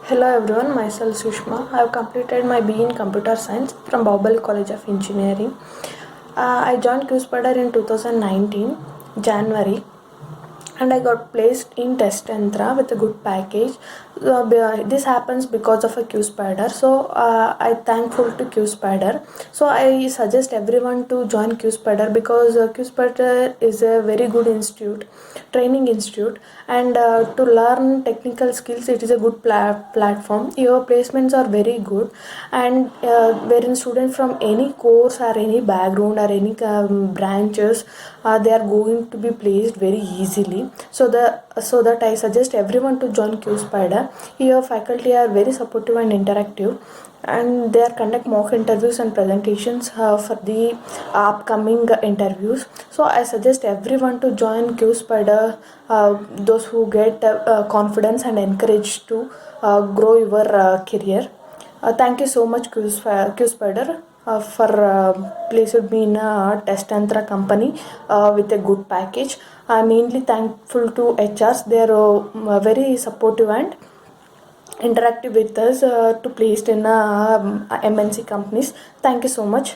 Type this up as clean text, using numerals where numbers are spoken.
Hello everyone, myself Sushma. I have completed my BE in Computer Science from Bahubali College of Engineering. I joined Qspider in 2019, January, and I got placed in Test Yantra with a good package. This happens because of a Qspider, so I thankful to Qspider. So I suggest everyone to join Qspider because Qspider is a very good institute, training institute, and to learn technical skills, it is a good platform. Your placements are very good, and wherein students from any course or any background or any branches, they are going to be placed very easily. So that I suggest everyone to join Qspider. Here faculty are very supportive and interactive, and they are conduct mock interviews and presentations for the upcoming interviews. So I suggest everyone to join Qspider, those who get confidence and encouraged to grow your career. Thank you so much, Qspider, for placing me in a test Tantra company with a good package. I'm mainly thankful to HRs. They are very supportive and interactive with us to placed in MNC companies. Thank you so much.